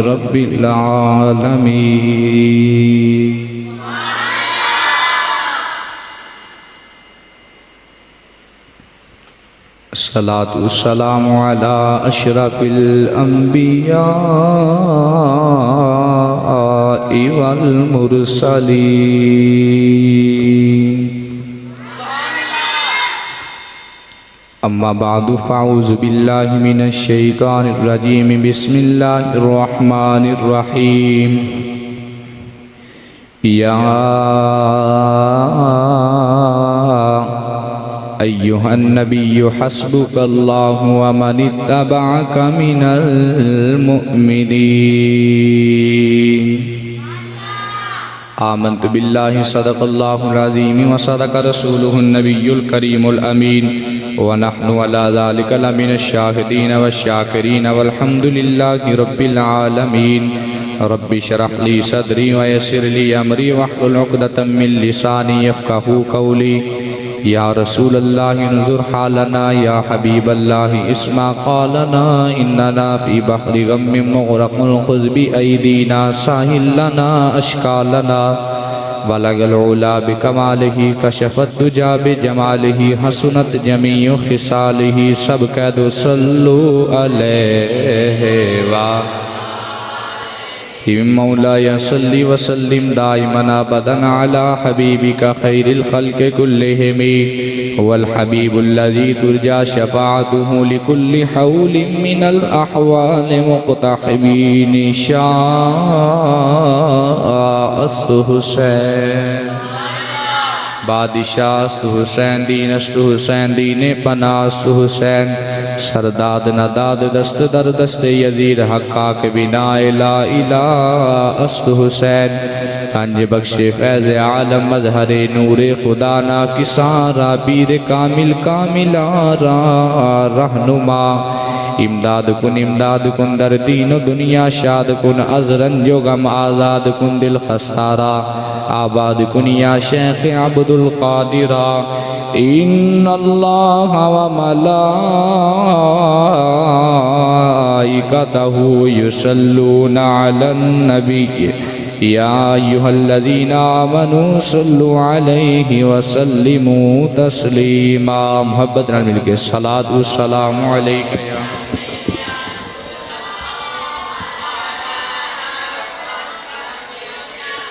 رب العالمين الصلاة والسلام على أشرف الأنبياء والمرسلين أما بعد فأعوذ بالله من الشيطان الرجيم بسم الله الرحمن الرحيم يا أيها النبي حسبك الله ومن اتبعك من المؤمنين آمنت بالله صدق الله العظيم وصدق رسوله النبي الكريم الأمين ونحن على ذلك لمن الشاهدين والشاكرين والحمد لله رب العالمين رب اشرح لي صدري ويسر لي أمري واحلل عقدة من لساني يفقهوا قولي يا رسول الله انظر حالنا يا حبيب الله اسمع قالنا إننا في بحر غم مغرق خذ بأيدينا ساهل لنا أشكالنا بلغ العلا بكماله كشف الدجى بجماله حسنت جميع خصاله سب قد صلوا عليه مولاي صل وسلم دائما ابدا على حبيبك خير الخلق كلهم هو الحبيب الذي ترجى شفاعته لكل حول من الأحوال مقتحمين شاء است حسین بادشاہ است حسین دین است حسین دین پناہ است حسین سرداد نداد دست در دست یزید حقا کے بنا لا الہ است حسین کنج بخش فیض عالم مظہر نور خدا نا کسارا پیر کامل کاملارا رہنما امداد کن در دین و دنیا شاد کن از رنج و غم آزاد کن دل خستارا آباد کن یا شیخ عبد القادرہ ان اللہ و ملائکتہ یصلون علی النبی یا ایہا الذین آمنوا صلوا علیہ وسلموا تسلیما محبت نال مل کے صلاۃ والسلام علیکہ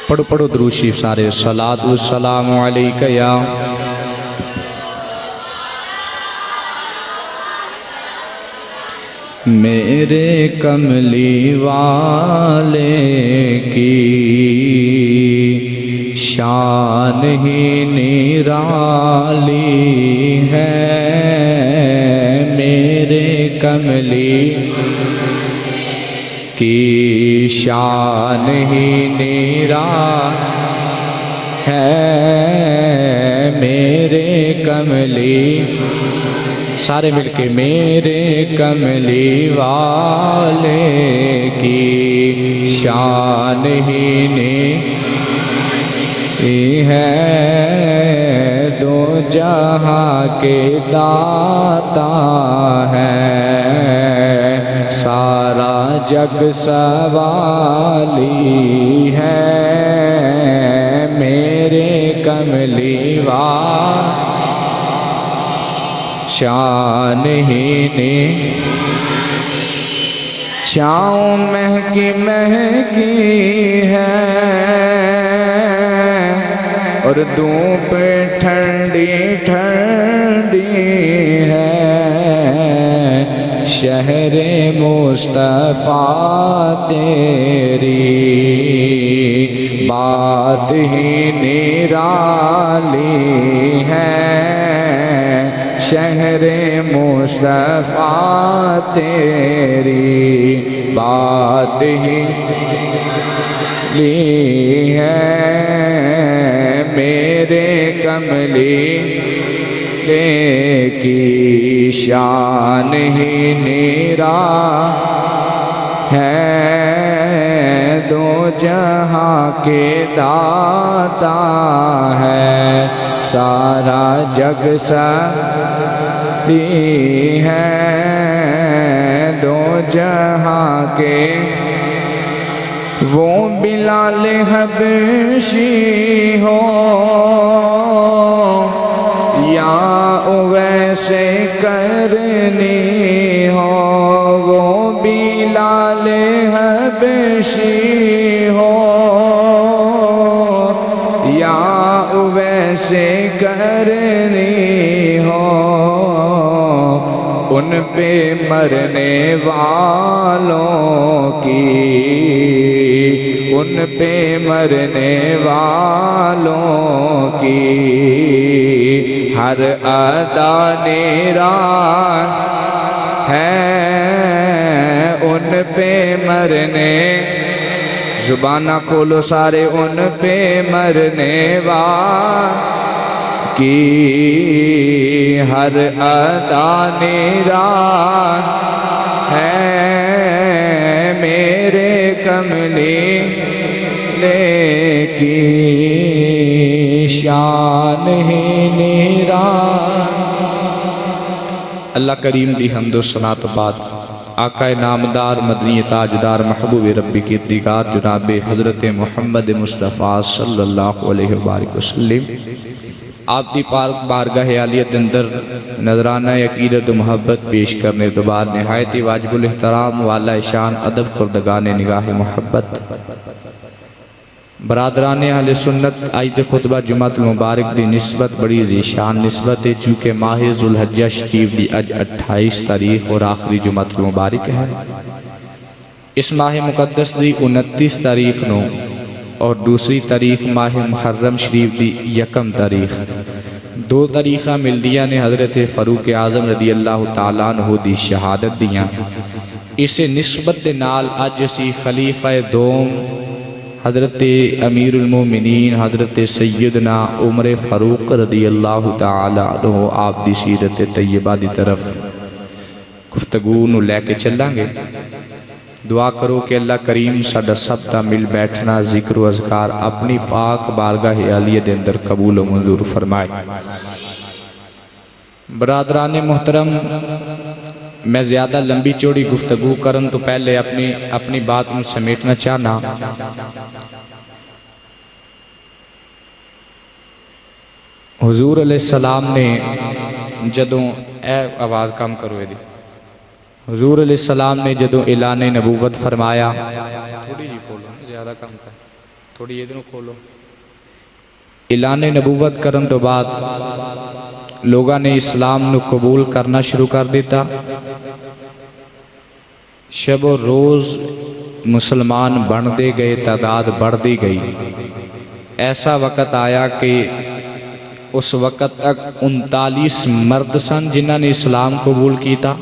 پڑھو پڑھو درود شریف سارے صلاۃ والسلام علیکہ یا میرے کملی والے کی شان ہی نرالی ہے میرے کملی کی شان ہی نرالی ہے میرے کملی سارے مل کے میرے کملی والے کی شان ہی ہے دو جہاں کے داتا ہے سارا جگ سوالی ہے میرے کملی والے شان ہی چھاؤں مہکی مہکی ہے اور دھوپ ٹھنڈی ٹھنڈی ہے شہر مصطفیٰ تیری بات ہی نرالی ہے شہر مصطفیٰ تیری بات ہی لی ہے میرے کملی کی شان ہی نرا ہے دو جہاں کے داتا ہے سارا جگ سبھی ہے دو جہاں کے وہ بلال حبشی ہو یا ویسے کرنی ہو وہ بلال حبشی ہو یا ویسے کرنی ہو ان پہ مرنے والوں کی ان پہ مرنے والوں کی ہر ادا نِران ہے ان پہ مرنے زبانہ کھولو سارے ان پہ مرنے والوں کی ہر ادا نِران ہے میرے کملی کی شان ہی نِران۔ اللہ کریم دی حمد و ثنا تو بعد آقا نامدار مدنی تاجدار محبوب ربی کی دیگار جناب حضرت محمد مصطفیٰ صلی اللہ علیہ وآلہ وسلم آپ دی پاک بارگاہ عالیت اندر نظرانہ عقیدت و محبت پیش کرنے تو بعد نہایت واجب الاحترام والا شان ادب خردگان نگاہ محبت برادران اہل سنت آئیت خطبہ جمعۃ المبارک دی نسبت بڑی ذیشان نسبت ہے چونکہ ماہ ذوالحجہ شریف دی اج 28 تاریخ اور آخری جمعۃ المبارک ہے اس ماہ مقدس دی 29 تاریخ نو اور دوسری تاریخ ماہ محرم شریف دی 1 تاریخ دو تاریخہ ملدیہ نے حضرت فاروق اعظم رضی اللہ تعالیٰ عنہ دی شہادت دیاں اسے نسبت دے نال اج اسی خلیفہ دوم حضرت امیر المومنین حضرت سیدنا عمر فاروق رضی اللہ تعالیٰ عنہ آپ دی سیرت طیبہ دی طرف گفتگو نو لے کے چلیں گے دعا کرو کہ اللہ کریم ساڈا سب دا مل بیٹھنا ذکر و اذکار اپنی پاک بارگاہ عالیہ دے اندر قبول و منظور فرمائے۔ برادران محترم میں زیادہ لمبی چوڑی گفتگو کرن تو پہلے اپنی بات میں سمیٹنا چاہنا حضور علیہ السلام نے جدوں اے آواز کم کرو دی حضور علیہ السلام نے جدوں اعلان نبوت فرمایا تھوڑی جی کھولو زیادہ کم کر تھوڑی یہ دنوں کھولو اعلان نبوت کرن تو بعد لوگاں نے اسلام نو قبول کرنا شروع کر دیتا شب و روز مسلمان بڑھ دے گئے تعداد بڑھ دی گئی ایسا وقت آیا کہ اس وقت تک 39 مرد سن جنہاں نے اسلام قبول کیتا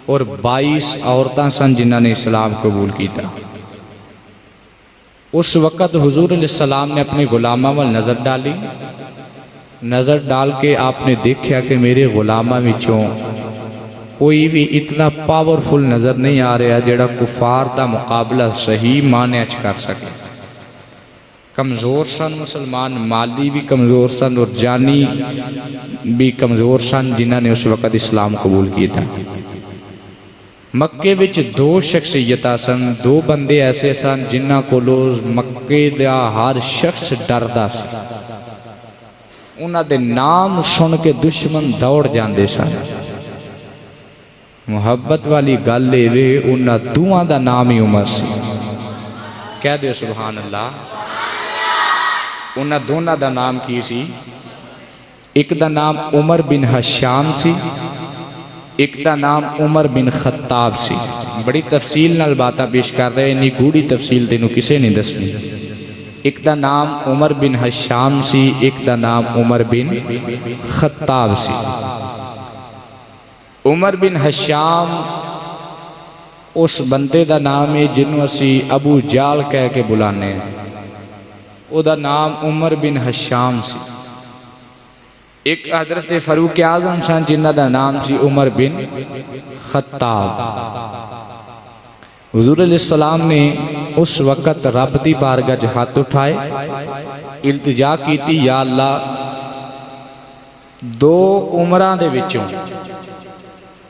اور 22 عورتاں سن جنہاں نے اسلام قبول کیتا اس وقت حضور علیہ السلام نے اپنے غلامہ وال نظر ڈال کے آپ نے دیکھا کہ میرے غلامہ وچوں کوئی بھی اتنا پاورفل نظر نہیں آ رہا جڑا کفار دا مقابلہ صحیح معنی اچ کر سکے کمزور سن مسلمان مالی بھی کمزور سن اور جانی بھی کمزور سن جنہاں نے اس وقت اسلام قبول کیا تھا مکے وچ 2 شخصیتاں سن 2 بندے ایسے سن جنہاں کو لوگ مکے دا ہر شخص ڈردا سی انہاں دے نام سن کے دشمن دوڑ جاندے سن محبت والی گل وے انہاں دوواں دا نام ہی عمر سی کہہ دے سبحان اللہ انہاں دونوں دا نام کی سی ایک دا نام عمر بن حشام سی ایک دا نام عمر بن خطاب سی بڑی تفصیل نال باتاں پیش کر رہے نہیں گوڑی تفصیل تینوں کسے نہیں دسنی ایک دا نام عمر بن حشام سی ایک دا نام عمر بن خطاب سی عمر بن حشام اس بندے دا نام ہے جنہوں اسی ابو جال کہہ کے بلانے ہیں او دا نام عمر بن حشام سی ایک حضرت فاروق اعظم سن جنہ دا نام سی عمر بن خطاب حضور علیہ السلام نے اس وقت رب دی بارگاہ ہاتھ اٹھائے التجا کی تھی یا اللہ 2 عمران دے وچوں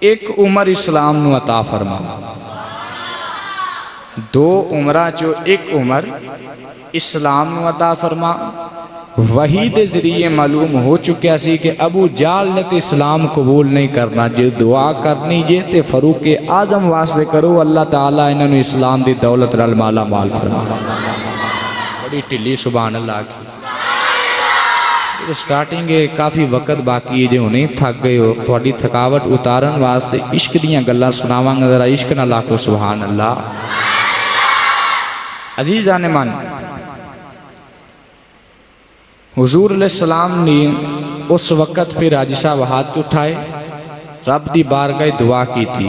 ایک عمر اسلام نو عطا فرما دو عمرہ چو ایک عمر اسلام نو عطا فرما. وحی دے ذریعے معلوم ہو چکیا سی کہ ابو جال نے تے اسلام قبول نہیں کرنا. جے دعا کرنی جے تے فاروق اعظم واسطے کرو اللہ تعالیٰ انہوں نے اسلام دی دولت رل مالا مال فرما. بڑی ٹلی سبحان اللہ کی. سٹارٹنگ ہے کافی وقت باقی ہے جو انہیں تھک گئے ہو تھوڑی تھکاوٹ اتارن واسطے عشق دیاں گلاں سناواں گا. ذرا عشق نہ لاکھو سبحان اللہ. عزیزان من حضور علیہ السلام نے اس وقت پھر حاجی صاحب ہاتھ اٹھائے رب دی بارگاہ دعا کی تھی.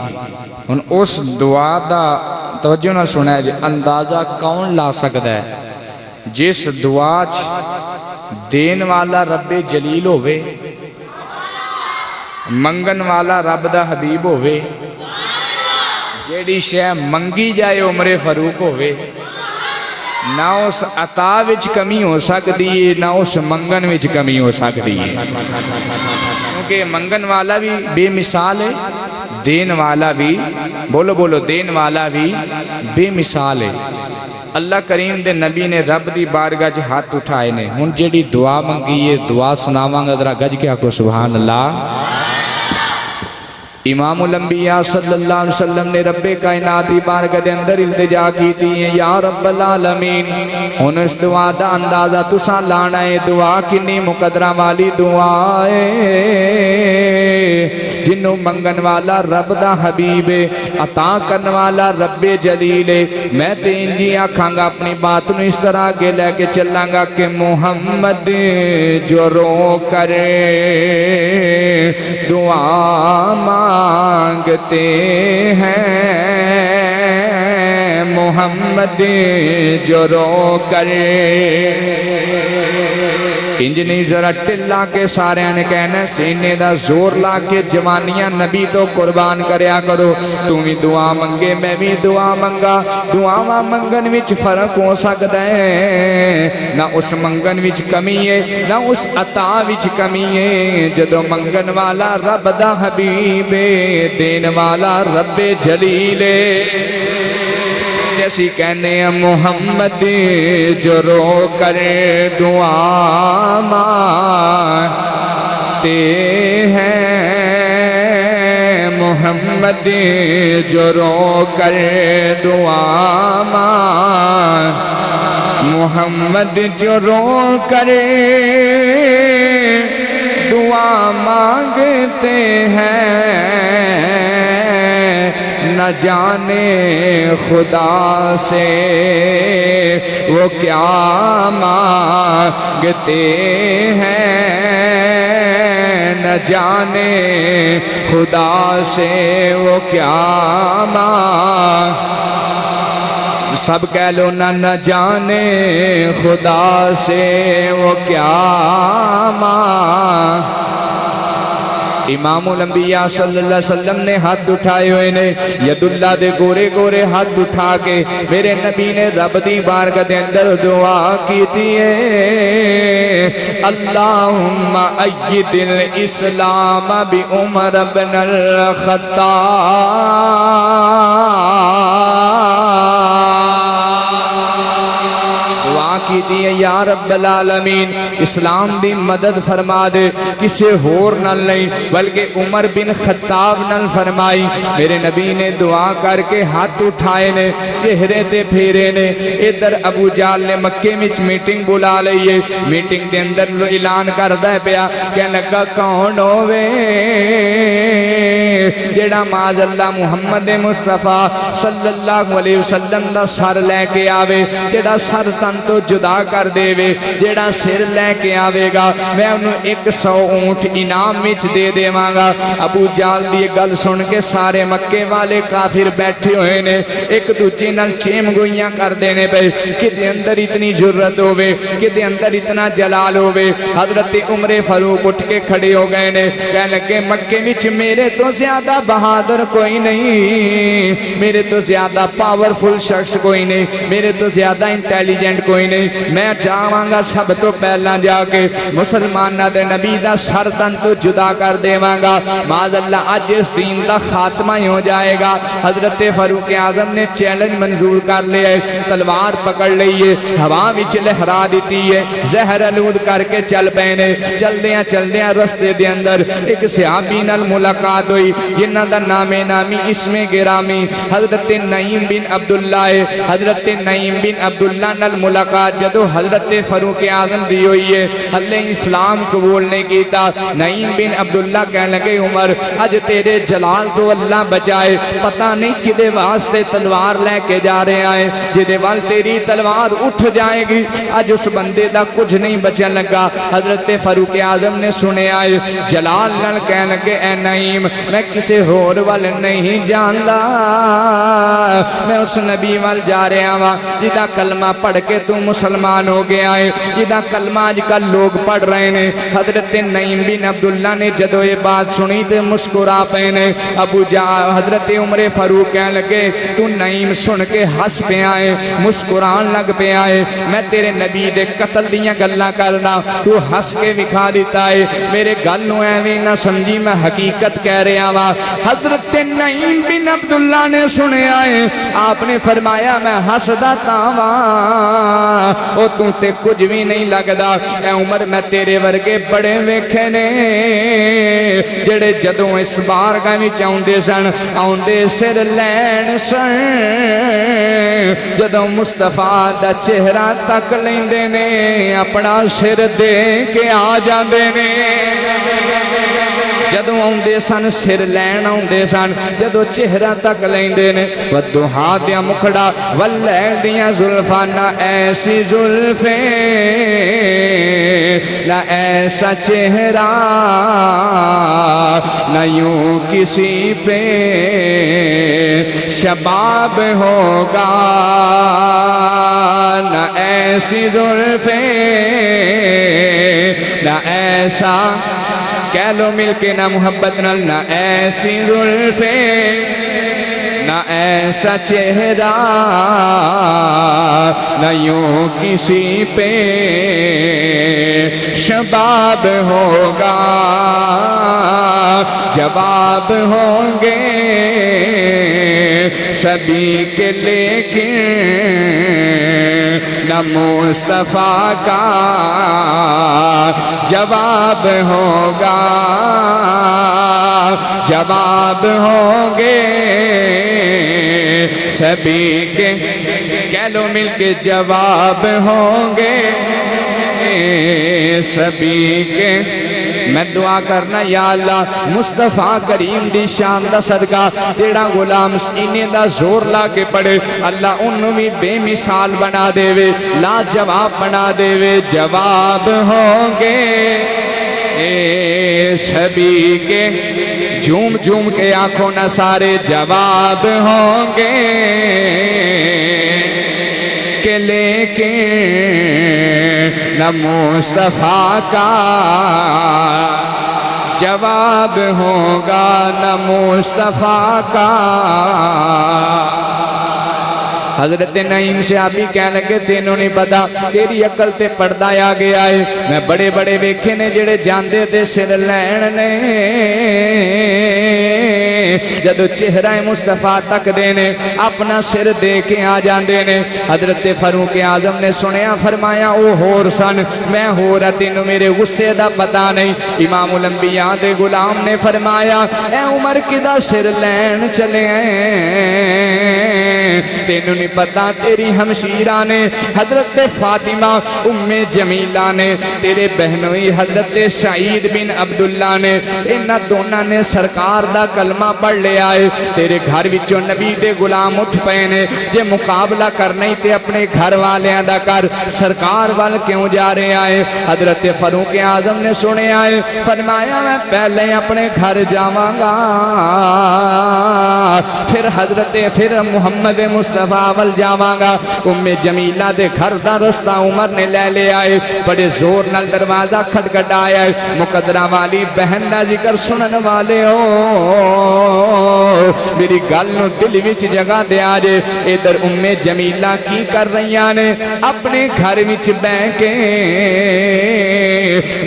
ان اس دعا دا توجہ نہ سنا ہے اندازہ کون لا سکتا ہے جس دعا دین والا رب جلیل ہوئے منگن والا رب دا حبیب ہوئے جیڑی شے منگی جائے عمر فاروق ہوئے نہ اس عطا وچ کمی ہو سکتی ہے نہ اس منگن وچ کمی ہو سکتی ہے. کیونکہ منگن والا بھی بے مثال ہے دین والا بھی بولو بولو دین والا بھی بے مثال ہے. اللہ کریم دے نبی نے رب دی بارگاہ چ ہاتھ اٹھائے نے. ہن جیڑی دعا منگی ہے دعا سناواں گا ذرا گج کے آکھو سبحان اللہ. امام الانبیاء صلی اللہ علیہ وسلم نے رب کائنات دی بارگاہ دے اندر التجا کی تھی یا رب العالمین. ہن اس دعا دا اندازہ تساں لانا ہے دعا کنی مقدرہ والی دعا ہے. جنوں منگن والا رب دا حبیب ہے عطا کرن والا رب جلیل ہے. میں تے انجی آکھاں گا اپنی بات نو اس طرح کے لے کے چلاں گا کہ محمد جو رو کرے دعا مانگتے ہیں محمد جو رو کرے. انج نہیں ذرا ٹلا کے سارے نے کہنا سینے دا زور لا کے جوانیاں نبی تو قربان کریا کرو. تم بھی دعا منگے میں بھی دعا منگا. دعا منگن وچ فرق ہو سکتا ہے نہ اس منگن وچ کمی ہے نہ اس عطا وچ کمی ہے. جدو منگن والا رب دا حبیب دین والا رب جلیل جیسی کہنے محمد جو رو کرے دعا مانگتے ہیں محمد جو رو کرے دعا محمد جو رو کرے دعا مانگتے ہیں نہ جانے خدا سے وہ کیا مانگتے ہیں نہ جانے خدا سے وہ کیا سب کہہ لو نہ جانے خدا سے وہ کیا امام الانبیاء صلی اللہ علیہ وسلم نے ہاتھ اٹھائے ہوئے نے ید اللہ دے گورے گورے ہاتھ اٹھا کے میرے نبی نے رب دی بارگاہ دے اندر دعا کی تھی اللہم اید الاسلام بی عمر بن الخطاب. کی دی یا رب العالمین اسلام دی مدد فرما دے کسے ہور نل نہیں بلکہ عمر بن خطاب نل فرمائی. میرے نبی نے دعا کر کے ہاتھ اٹھائے نے چہرے تے پھیرے نے. ادھر ابو جال نے مکے وچ میٹنگ بلا لئی ہے. میٹنگ دے اندر اعلان کردا پیا کہ لگا کون ہوے جیڑا معاذ اللہ محمد مصطفیٰ صلی اللہ علیہ وسلم دا سر لے کے آوے جیڑا سر تن تو جدا کر دے وے جیڑا سر لے کے آوے گا میں انہوں 100 اونٹ انعام وچ دے دے مانگا. ابو جال دی گل سن کے سارے مکے والے کافر بیٹھے ہوئے نے ایک دوجے نال چیم گوئیاں کر دینے پہ کہ دے اندر اتنی جرت ہوئے کہ دے اندر اتنا جلال ہوئے. حضرت عمر فاروق اٹھ کے کھڑے ہو گئے نے کہنے لگے مکے وچ میرے تو زیادہ بہادر کوئی نہیں میرے تو زیادہ پاورفل شخص کوئی نہیں میرے تو زیادہ انٹیلیجنٹ کوئی نہیں. میں چاہاں گا سب تو پہلا جا کے مسلماناں دے نبی دا سر تن تو جدا کر دیواں گا معاذ اللہ اج اس دین دا خاتمہ ہی ہو جائے گا حضرت فاروق اعظم نے چیلنج منظور کر لیا ہے تلوار پکڑ لی ہے ہوا وچ لہرا دیتی ہے زہر آلود کر کے چل پے نے چلدیاں رستے دے اندر ایک صحابی نال ملاقات ہوئی جنہاں دا نام نامی اسم گرامی حضرت نعیم بن عبداللہ ہے حضرت نعیم بن عبداللہ نال ملاقات جدو حضرت فاروق اعظم دی ہوئی ہے ہلے اسلام قبول نہیں کیتا نعیم بن عبداللہ کہنے لگے عمر اج تیرے جلال تو اللہ بچائے پتہ نہیں کدے واسطے تلوار لے کے جا رہے آئے جدے وال تیری تلوار اٹھ جائے گی اج اس بندے دا کچھ نہیں بچن لگا حضرت فاروق اعظم نے سنے آئے جلال نال کہنے لگے اے نعیم میں کسے ہور وال نہیں جاندا میں اس نبی وال جا رہا ہاں جدا کلمہ پڑھ کے تو مسلمان ہو گیا ہے جدا کلمہ آج کل لوگ پڑھ رہے ہیں حضرت نعیم بن عبداللہ نے جدو یہ بات سنی تے مسکرا پے نے حضرت عمر فاروق کہنے لگے تو نعیم سن کے ہس پہ آئے مسکران لگ پہ آئے میں تیرے نبی دے قتل دیاں گلاں کرنا تو ہس کے وکھا دیتا ہے میرے گل نو ایویں نہ سمجھی میں حقیقت کہہ رہا وا حضرت نعیم بن عبداللہ نے سنے آئے آپ نے فرمایا میں ہسدا تاواں او تو تے کچھ بھی نہیں لگدا اے عمر میں تیرے ورگے بڑے ویکھے نے جڑے جدوں اس بارگاہ وچ آوندے سن آوندے سر لین سن جدوں مصطفیٰ دا چہرہ تک لیندے نے اپنا سر دے کے آ جاندے نے جدوں آوندے سن سر لین آوندے سن جدوں چہرہ تک لیندے نے والضحیٰ دیا مکھڑا واللیل دیا زلفاں نہ ایسی زلفیں نہ ایسا چہرہ نہ یوں کسی پہ شباب ہوگا نہ ایسی زلفیں نہ ایسا کہہ لو مل کے نہ محبت نہ ایسی زلفیں نہ ایسا چہرہ نہ یوں کسی پہ شباب ہوگا جواب ہوں گے سبھی کے لیکن نہ مصطفیٰ کا جواب ہوگا جواب ہوں گے سبھی کے کہہ لو مل کے جواب ہوں گے سبھی کے میں دعا کرنا یا اللہ مصطفیٰ کریم دی شان دا صدقہ تیڑا غلام سینے دا زور لا کے پڑے اللہ انہوں بھی بے مثال بنا دے وے لا جواب بنا دے وے جواب ہوں گے سبھی کے جھوم جھوم کے آنکھوں نہ سارے جواب ہوں گے کہ لیکن نہ مصطفیٰ کا جواب ہوگا نہ مصطفیٰ کا حضرت نعیم صحابی کہنے لگے تینوں نہیں پتا تیری عقل تے پردہ آ گیا ہے میں بڑے بڑے ویکھے نے جڑے جاندے تے سر لین نے جدو چہرہ مصطفیٰ تک دینے اپنا سر دے کے آ جاندے نے حضرت فاروق اعظم نے سنیا فرمایا او ہور سن میں ہورا تینوں میرے غصے دا پتا نہیں امام الانبیاء دے غلام نے فرمایا اے عمر کدا سر لین چلے تینوں نہیں پتا تیری ہمشیرہ نے حضرت فاطمہ ام جمیلہ نے تیرے بہنوئی حضرت سعید بن عبداللہ نے انہاں دونوں نے سرکار دا کلمہ پڑھ لے آئے تیرے گھر وچوں نبی دے غلام اٹھ پے نے جے مقابلہ کرنا ہی تے اپنے گھر والیاں دا کر سرکار وال کیوں جا رہے آئے حضرت فاروق اعظم نے سنے آئے فرمایا میں پہلے اپنے گھر جاواں گا پھر محمد مصطفیٰ ول جاواں گا. جمیلہ دے گھر دا رستہ عمر نے لے لے آئے. بڑے زور نال دروازہ کھٹکھٹایا. مقدرہ والی بہن دا ذکر سنن والے ہو میری گل نو دل وچ جگہ دے آجے. ادھر جمیلہ کی کر رہیاں نے اپنے گھر وچ بیٹھ کے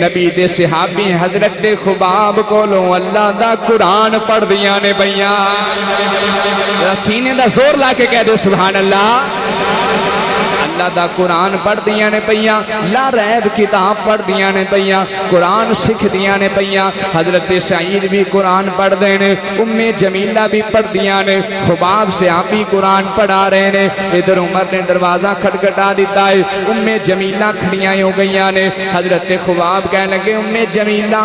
نبی دے صحابی حضرت خباب کولوں اللہ دا قرآن پڑھ دیاں نے پئیاں. سینے دا زور لا کے کہہ دو سبحان اللہ. اللہ دا قرآن پڑھ دیاں نے پئیاں. لا ریب کتاب پڑھ دیاں نے پئیاں. قرآن سکھ دیاں نے پئیاں. حضرت سعید بھی قرآن پڑھ دے نے. جمیلہ بھی پڑھ دیاں نے. خباب سے آپ بھی قرآن پڑھا رہے نے. ادھر عمر نے دروازہ کھٹکھٹا دیتا ہے. جمیلہ کھڑیاں ہو گئیاں نے. حضرت خباب کہنے لگے جمیلہ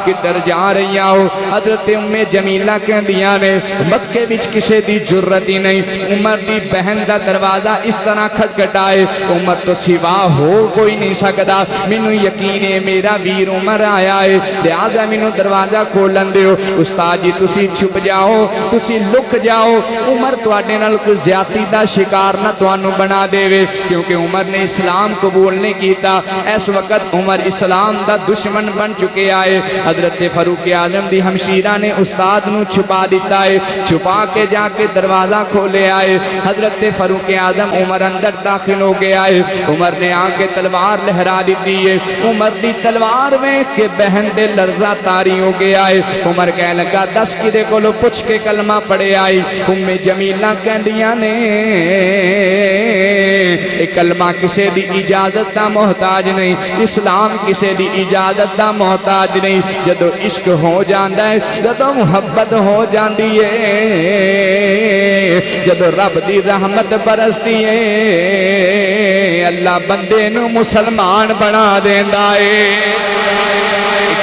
کدھر جا رہی ہو؟ حضرت جمیلہ کہہ دیاں نے مکے وچ کسے دی جرت ہی نہیں. عمر دی بہن دا دروازہ اس طرح کھٹکھٹائے. عمر تو سوا ہو کوئی نہیں سکدا. مینوں یقین ہے میرا ویر عمر آیا ہے لہذا مینوں دروازہ کھولن دیو. استاد جی تسی چھپ جاؤ تسی لک جاؤ. عمر تواڈے نال کوئی زیادتی دا شکار نہ تانوں بنا دے کیونکہ عمر نے اسلام قبول نہیں کیتا. اس وقت عمر اسلام دا دشمن بن چکے آئے. حضرت فاروق اعظم دی ہمشیرہ نے استاد نو چھپا دیتا ہے. چھپا کے جا کے دروازہ کھولے آئے. حضرت فاروق اعظم عمر اندر داخل ہو گیا ہے. عمر نے آ کے تلوار لہرا دی ہے. عمر دی تلوار میں کہ بہن دے لرزہ تاری ہو گیا ہے. عمر کہنے لگا 10 کدے کولو پوچھ کے کلمہ پڑھے آئی. جمیلہ کہندیاں نے ایک کلمہ کسے دی اجازت دا محتاج نہیں. اسلام کسے دی اجازت دا محتاج نہیں. جدو عشق ہو جاندہ ہے جدو محبت ہو جاندی ہے جدو رب دی رحمت برستی ہے اللہ بندے نو مسلمان بنا دیندا ہے.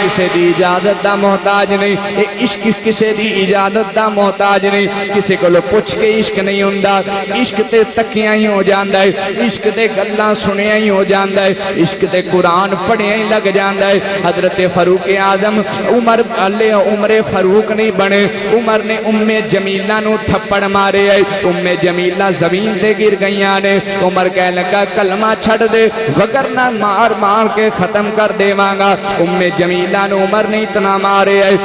کسے دی اجازت دا محتاج نہیں. عشق کسے دی اجازت دا محتاج نہیں. کسے کو پوچھ کے عشق نہیں ہوندا. عشق تے تکیاں ہی ہو جاندا ہے. عشق تے گلاں سنیاں ہی ہو جاندا ہے. عشق تے قرآن پڑھیاں ہی لگ جاندا ہے. حضرت فاروق اعظم عمر فاروق نہیں بنے. عمر نے جمیلہ نو تھپڑ مارے آئے. جمیلہ زمین تے گر گئیاں نے. عمر کہنے لگا کلمہ چھڑ دے وگرنہ مار مار کے ختم کر دیواں گا. جمیلہ نو عمر نے اتنا مارے آئے.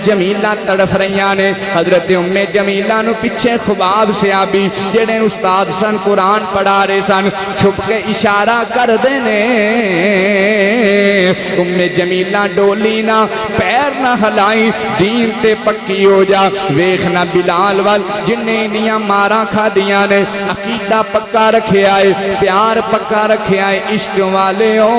جمیلہ تڑف رہیاں نے. حضرت جمیلہ نو پیچھے خباب سے آبی جڑے استاد سن قرآن پڑھا رہے سن چھپ کے اشارہ کر دینے. جمیلہ ڈولی نہ پیر نہ ہلائی دین تے پکی ہو جا. ویکھنا بلال وال جنہیں دیاں ماراں کھا دیاں نے عقیدہ پکا رکھے آئے پیار پکا رکھے آئے عشق والے ہو.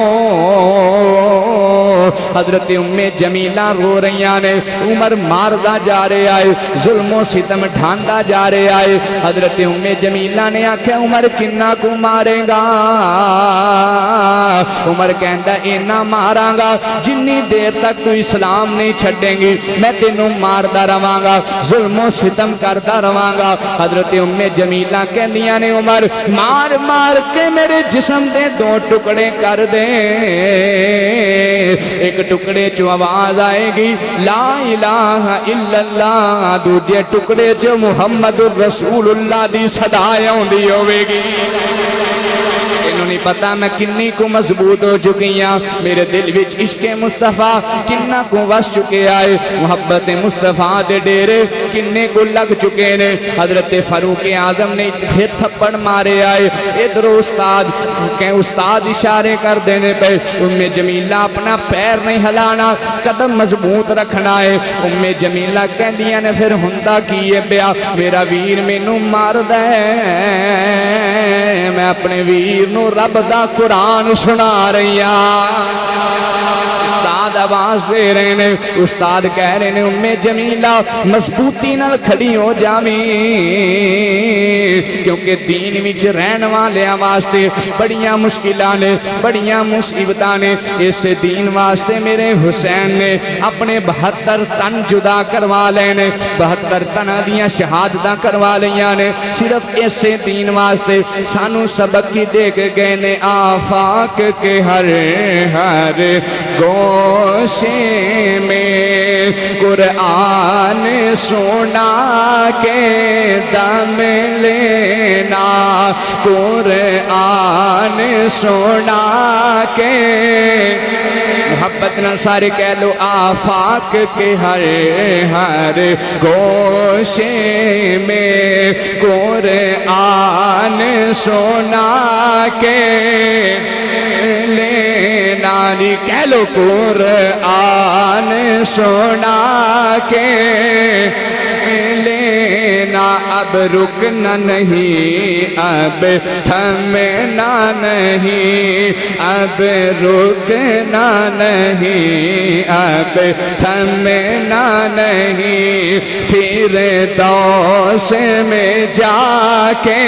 حضرت جمیلہ رو رہیاں نے. عمر ماردہ جا رہے آئے ظلم و ستم ڈھاندا جا رہے آئے. حضرت جمیلہ نے آکھیا عمر کنہ کو مارے گا؟ عمر کہندا اینا ماراں گا جنی دیر تک تو اسلام نہیں چھڑیں گی میں تینوں ماردہ رواں گا ظلم و ستم کردہ رواں گا. حضرت جمیلہ کہندیاں نے عمر مار مار کے میرے جسم دے 2 ٹکڑے کر دے. ایک ٹکڑے چو آواز آئے گی لا الہ الا اللہ. دوجے ٹکڑے چو محمد الرسول اللہ دی صدایاں ہوندی ہوے گی. نہیں پتا میں کنی کو مضبوط ہو چکی ہاں. میرے دل وچ عشق مصطفیٰ کنہ کو وس چکے آئے. محبت مصطفیٰ دے ڈیرے کنے کو لگ چکے نے. حضرت فاروق اعظم نے پھر تھپڑ مارے آئے. ادھر استاد اشارے کر دینے پہ. جمیلہ اپنا پیر نہیں ہلانا قدم مضبوط رکھنا ہے. جمیلہ کہندیاں نے پھر ہوندا کیے پیا میرا ویر مینوں ماردا ہے میں اپنے ویر نو رب دا قرآن سنا رہی ہاں. استاد آواز دے رہے نے. استاد کہہ رہے نے جمیلہ مضبوطی نال کھڑی ہو جاویں کیونکہ دین وچ رہن والےاں واسطے بڑیاں مشکلاں نے بڑیاں مصیبتاں نے. اس دین واسطے میرے حسین نے اپنے 72 تن جدا کروا لے نے. 72 تن دیاں شہادتاں کروا لیاں نے صرف اسے دین واسطے. سانو سبق کی دے کے گئے نے آفاق کے ہر ہر گو گوشے میں قرآن سنا کے دم لینا، قرآن سنا کے محبت نہ سارے کہہ لو آفاق کے ہر ہر گوشے میں قرآن سنا کے لینا، کہہ لو قرآن سنا کے لینا، اب رکنا نہیں، اب تھمنا نہیں، اب رکنا نہیں، اب تھمنا نہیں، فردوس میں جا کے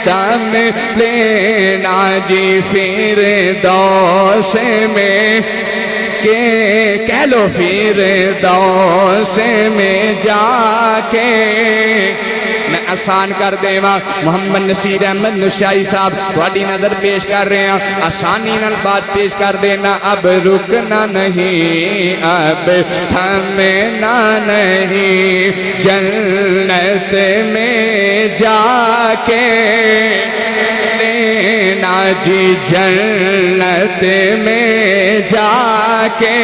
دم لینا جی، فردوس میں کہہ لو فردوس میں جا کے میں آسان کر دے ماں محمد نصیر احمد نشائی صاحب تھوڑی نظر پیش کر رہے ہیں، آسانی نال بات پیش کر دینا، اب رکنا نہیں، اب تھمنا نہیں، جنت میں جا کے لینا جی، جنت میں جا کے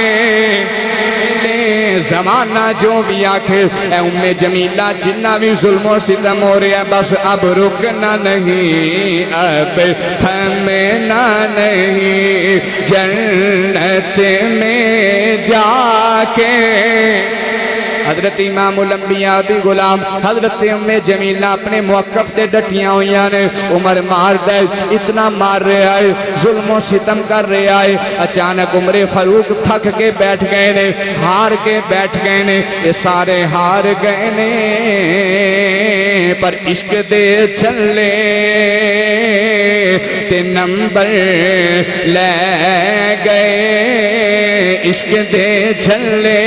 زمانہ جو بھی آخر اے ام جمیلہ جنہ بھی ظلم و ستم ہو رہا ہے، بس اب رکنا نہیں، اب تھمنا نہیں، جنت میں جا کے حضرت امام الانبیاء دی غلام حضرت ام جمیلہ اپنے موقف تے ڈٹیاں ہوئیاں نے، عمر مار دے، اتنا مار رہا ہے، ظلم و ستم کر رہا ہے، اچانک عمر فاروق تھک کے بیٹھ گئے نے، ہار کے بیٹھ گئے نے، یہ سارے ہار گئے نے، پر عشق دے چلے تے نمبر لے گئے، عشق دے چلے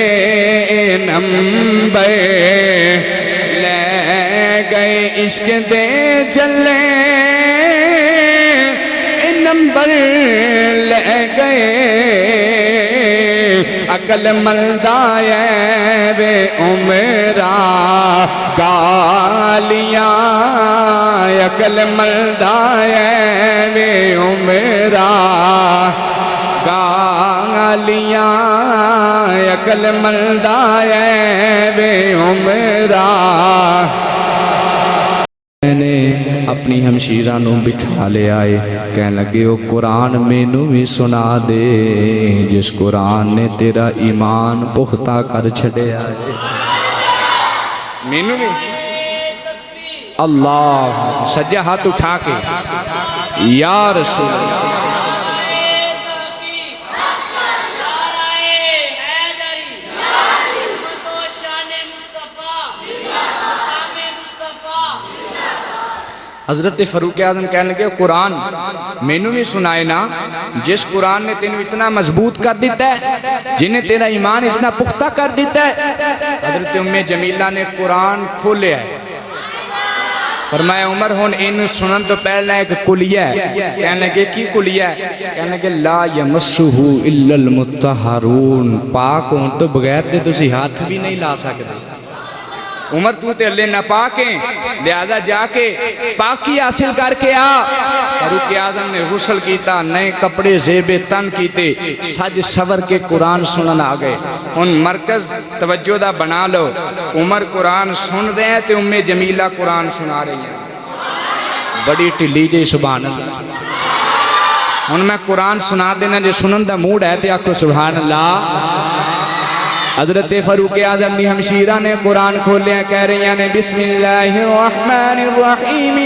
نمبر لے گئے، عشق دے چلے نمبر لے گئے، عقل مندہ وے عمرہ گالیاں، عقل مندہ وے عمرہ گالیاں، عقل مندہ وے عمرہ۔ میں نے اپنی ہمشیرہ نو بٹھا لے آئے، کہنے لگے وہ قرآن مینوں بھی سنا دے، جس قرآن نے تیرا ایمان پختہ کر چھڑے آئے، مینوں بھی اللہ سجا ہاتھ اٹھا کے یا رسول اللہ حضرت فاروق اعظم کہنے لگے قرآن مینوں بھی سنائے نا، جس قرآن نے تینوں اتنا مضبوط کر دیتا ہے، جنہیں تیرا ایمان اتنا پختہ کر دیتا ہے۔ حضرت ام جمیلہ نے قرآن کھولے ہے، فرمایا عمر ہون انہوں سنن تو پہلے ایک کلیہ ہے، کہنے لگے کی کلیہ ہے؟ کہنے لگے لا یمسہ الا المطہرون، پاک ہون تو بغیر دے تسی ہاتھ بھی نہیں لا سکتے، عمر تو تے اللہ نہ پاکیں، لہذا جا کے پاکی حاصل کر کے آ۔ فاروق اعظم نے غسل کیتا، نئے کپڑے زیب تن کیتے، سج سور کے قرآن سنن آ گئے۔ ان مرکز توجہ دا بنا لو، عمر قرآن سن رہے ہیں تے ام جمیلہ قرآن سنا رہی ہیں، بڑی ٹلی جی سبحان اللہ۔ ان میں قرآن سنا دینا جے سنن دا موڈ ہے تے آکھو سبحان اللہ۔ حضرت فاروق اعظم دی ہمشیرہ نے قرآن کھولیا، کہہ رہی ہیں بسم اللہ الرحمن الرحیم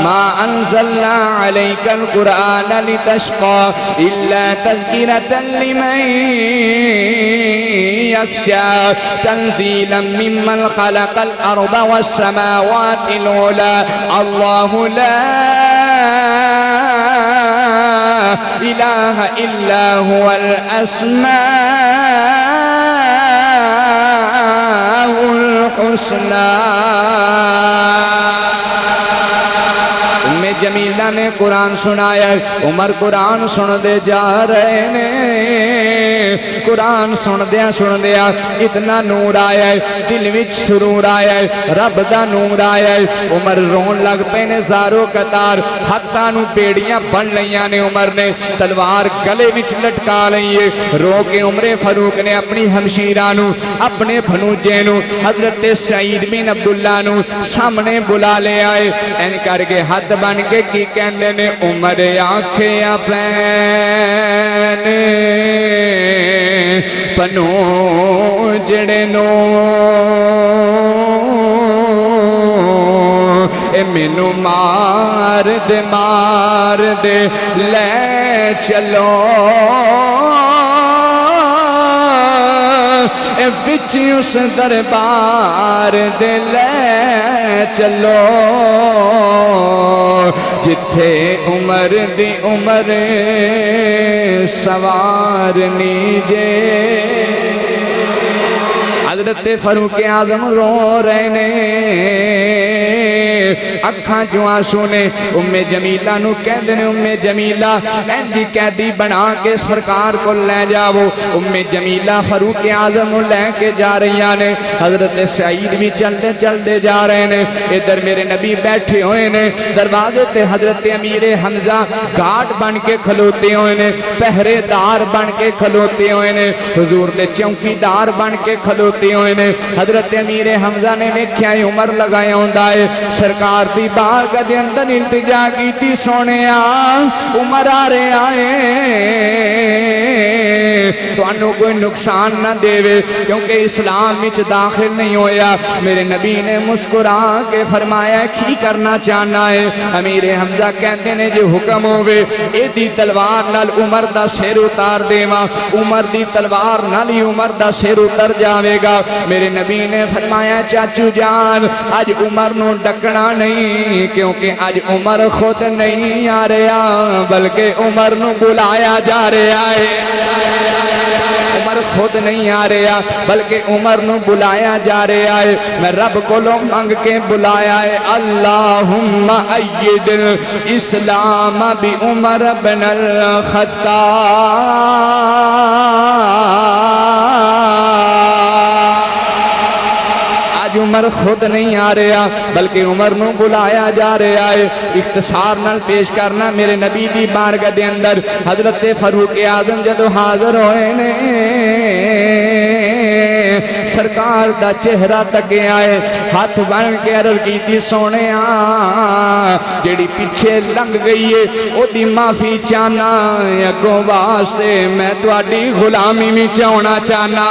ما انزلنا علیک القرآن لتشقى الا تذکرة لمن یخشى تنزیلا ممن خلق الارض والسماوات العلی اللہ لا الہ الا هو الاسماء الحسنى۔ ام جمیلہ نے قرآن سنایا ہے، عمر قرآن سن دے جا رہے نے، قرآن سن دیا اتنا نور آیا ہے، دل وچ سرور آیا ہے، رب دا نور آیا ہے، عمر رون لگ پے نے زارو قطار، ہتھاں نو بیڑیاں بن لیاں نے، عمر نے تلوار گلے وچ لٹکا لئیے، رو کے عمر فاروق نے اپنی ہمشیرہ نو، اپنے بھنوجے نو، حضرت سعید بن عبداللہ نو سامنے بلا لے آئے، این کر کے ہاتھ بن کے کی کہندے نے، عمر آنکھیں پین پنو جڑے نو اے مینو مار دے لے چلو اے وچ اس دربار دے لے چلو جتھے عمر دی عمر سوارنی جے۔ حضرت فاروق اعظم رو رہے نے، اکھاں جو آنسو نے، ام جمیلہ نو کہندے نے، ام جمیلہ ایندی قیدی بنا کے سرکار کو لے جاؤ۔ ام جمیلہ فاروق اعظم لے کے جا رہی نے، حضرت سعید بھی چلتے جا رہے نے، ادھر میرے نبی بیٹھے ہوئے نے، دروازے تے حضرت امیر حمزہ گھاٹ بن کے کھلوتے ہوئے نے، پہرے دار بن کے کھلوتے ہوئے نے، حضور دے چوکی دار بن کے کھلوتے ہوئے نے۔ حضرت امیر حمزہ نے ویکھیا عمر لگایا ہوندا ہے، سرکار دی بارگاہ دے اندر التجا کیتی، سونیا عمر آ رہے آئے تو انہوں کوئی نقصان نہ دے وے، کیونکہ اسلام وچ داخل نہیں ہویا۔ میرے نبی نے مسکرا کے فرمایا کی کرنا چاہنا ہے؟ امیر حمزہ کہتے نے جو حکم ہوئے ایدی تلوار نال عمر دا سر اتار دیواں، عمر دی تلوار نال ہی عمر دا سر اتر جاوے گا۔ میرے نبی نے فرمایا چاچو جان آج عمر نو ڈکنا نہیں، کیونکہ آج عمر خود نہیں آ رہا بلکہ عمر نو بلایا جا رہا ہے۔ عمر خود نہیں آ رہا بلکہ عمر نو بلایا جا رہا ہے۔ میں رب کو لو مانگ کے بلایا ہے، اللہم ایید اسلام بی عمر بن الخطاب۔ عمر خود نہیں آ رہا بلکہ عمر نو بلایا جا رہا ہے۔ اختصار نال پیش کرنا میرے نبی دی بارگاہ دے اندر حضرت فاروق اعظم جدو حاضر ہوئے نے، سرکار دا چہرہ تکے آئے، ہاتھ بن کے عرض کیتی سونیا جیڑی پیچھے لنگ گئی ہے او دی معافی چاہنا، اگوں واسطے میں تواڈی غلامی میں چاہنا چاہنا۔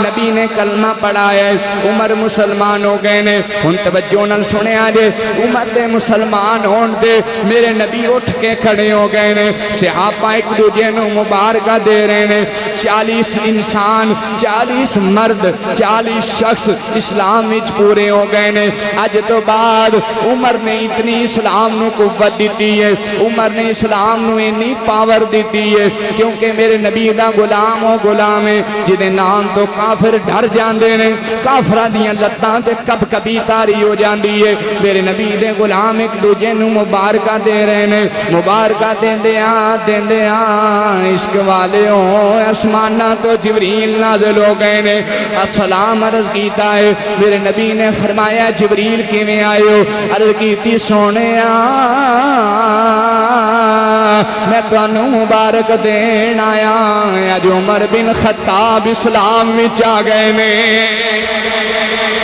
نبی نے کلمہ پڑھا ہے، عمر مسلمان ہو گئے نے۔ ان توجہ نال سنے آجے امت مسلمان ہون دے میرے نبی اٹھ کے کھڑے ہو گئے نے، صحابہ ایک دوجے نو مبارکہ دے رہے نے۔ 40 انسان، 40 مرد، 40 شخص اسلام وچ پورے ہو گئے نے۔ اج تو بعد عمر نے اتنی اسلام نو قوت دیتی ہے، عمر نے اسلام نو اتنی پاور دیتی ہے، کیونکہ میرے نبی دا غلام ہو غلام ہے جدے نام تو کافر ڈر جاندے نے، کافراں دیاں لتاں تے کب کبھی تاری ہو جاندی ہے۔ میرے نبی دے غلام ایک دوجے نو مبارکہ دے رہے نے، مبارکہ دیندے عشق والے ہو آسماناں تو جبریل نازل ہو گئے نے، السلام عرض کیتا ہے۔ میرے نبی نے فرمایا جبریل کیویں آئے ہو؟ عرض کیتی سونیا میں تانوں مبارک دین آیا اج عمر بن خطاب اسلام وچ آ گئے نے۔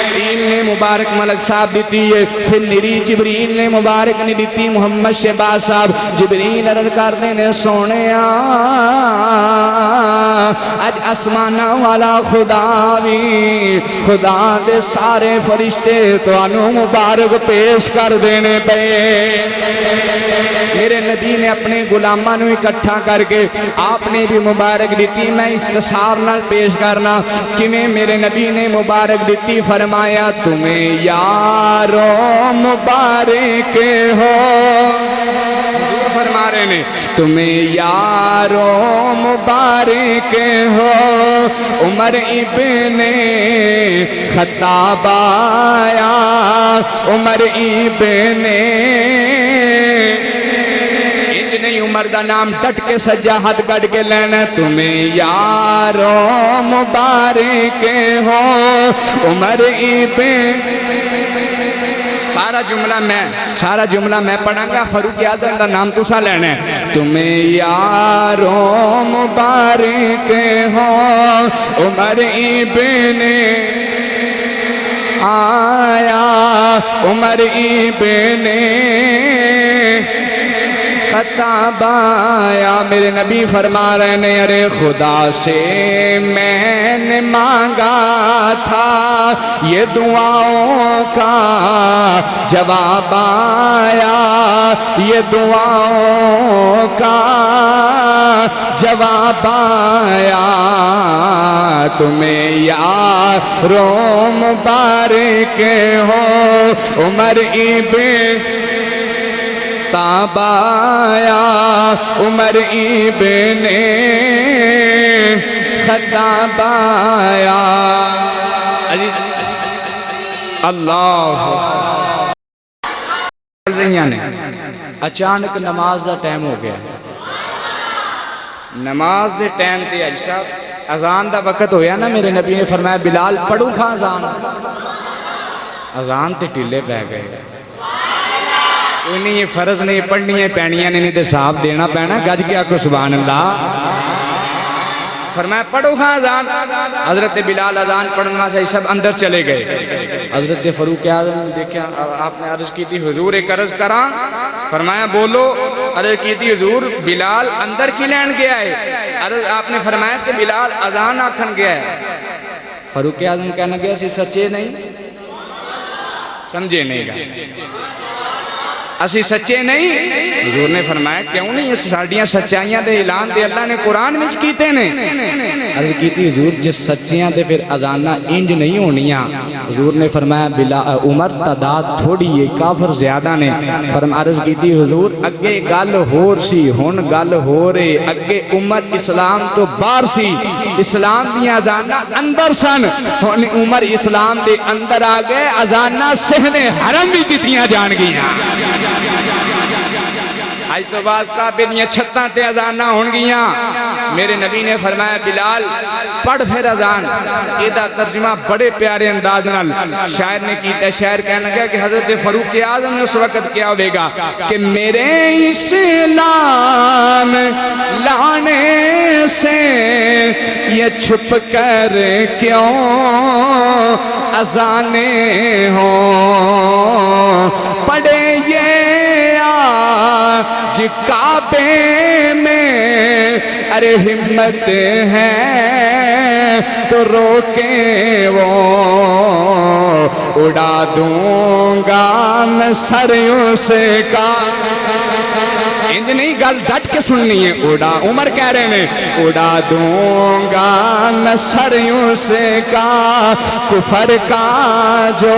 جبریل نے مبارک ملک صاحب دیتی ہے، پھر نری جبریل نے مبارک نہیں دیتی محمد شہباز صاحب۔ جبریل عرض کرتے نے سونیا اج آسماناں والا خدا بھی، خدا دے سارے فرشتے تانوں مبارک پیش کر دینے پے۔ میرے نبی نے اپنے غلاماں نو اکٹھا کر کے آپ نے بھی مبارک دیتی۔ میں اختصار نال پیش کرنا کیویں میرے نبی نے مبارک دیتی۔ فرمایا تمہیں یارو مبارک ہو، فرما رہے رہے نے تمہیں یاروں مبارک ہو عمر ابن خطاب آیا عمر ابن نہیں عمر دا نام ڈٹ کے سجاحت گڑ کے لینا تمہیں یاروں مبارک ہو عمر ابن سارا جملہ میں پڑھاں گا فاروق اعظم دا نام تسا لینا ہے تمہیں یاروں مبارک ہو عمر ابن آیا عمر ابن خطاب آیا میرے نبی فرما رہے ہیں ارے خدا سے میں نے مانگا تھا یہ دعاؤں کا جواب آیا یہ دعاؤں کا جواب آیا تمہیں یاروں مبارک ہو عمر ابن خطاب آیا عمر ابن خطاب آیا اللہ اچانک نماز دا ٹائم ہو گیا نماز دے ٹائم تے عائشہ اذان دا وقت ہویا نا میرے نبی نے فرمایا بلال پڑھو کھا اذان تے ٹلے پہ گئے انہیں یہ فرض نہیں پڑھنی ہے پینیاں نہیں تے صاحب دینا پینا گج کیا کو سبحان اللہ فرمایا پڑھو ہاں اذان حضرت بلال اذان پڑھنا سے سب اندر چلے گئے حضرت فاروق اعظم دیکھا آپ نے عرض کی تھی حضور ایک عرض کرا فرمایا بولو عرض کی تھی حضور بلال اندر کی لین گیا ہے عرض آپ نے فرمایا کہ بلال اذان آکھن گیا ہے فاروق اعظم کہنا گیا سی سچے نہیں سمجھے نہیں گا اسی سچے نہیں حضور نے فرمایا کیوں نہیں اس ساڑیاں سچائیاں دے اعلان دے اللہ نے قرآن میں کیتے نے عرض کیتی حضور جس سچیاں دے پھر اذانہ انج نہیں ہونیاں حضور نے فرمایا بلا عمر تعداد تھوڑی ہے کافر زیادہ نے فرمایا عرض کیتی حضور اگے گل ہور سی ہن گل ہو رہے اگے عمر اسلام تو باہر سی اسلام دیا اذانہ اندر سن ہن عمر اسلام دے اندر آ گئے اذانہ صحن حرم بھی کتیاں جان گئیاں آج تو بعد کعبے دیاں چھتاں تے اذانہ ہون گیاں میرے نبی نے فرمایا بلال پڑھ پھر اذان ایدہ ترجمہ بڑے پیارے انداز نال شاعر نے کیتا ہے شاعر کہنا گیا کہ حضرت فاروق اعظم نے اس وقت کیا ہوئے گا کہ میرے اسلام لانے سے یہ چھپ کر کیوں اذانیں ہوں پڑھے یہ آج کعبے میں ارے ہمت ہے تو روکیں وہ اڑا دوں گا میں سریوں سے کا انج نہیں گل ڈٹ کے سننی ہے اڑا عمر کہہ رہے ہیں اڑا دوں گا میں سریوں سے کا کفر کا جو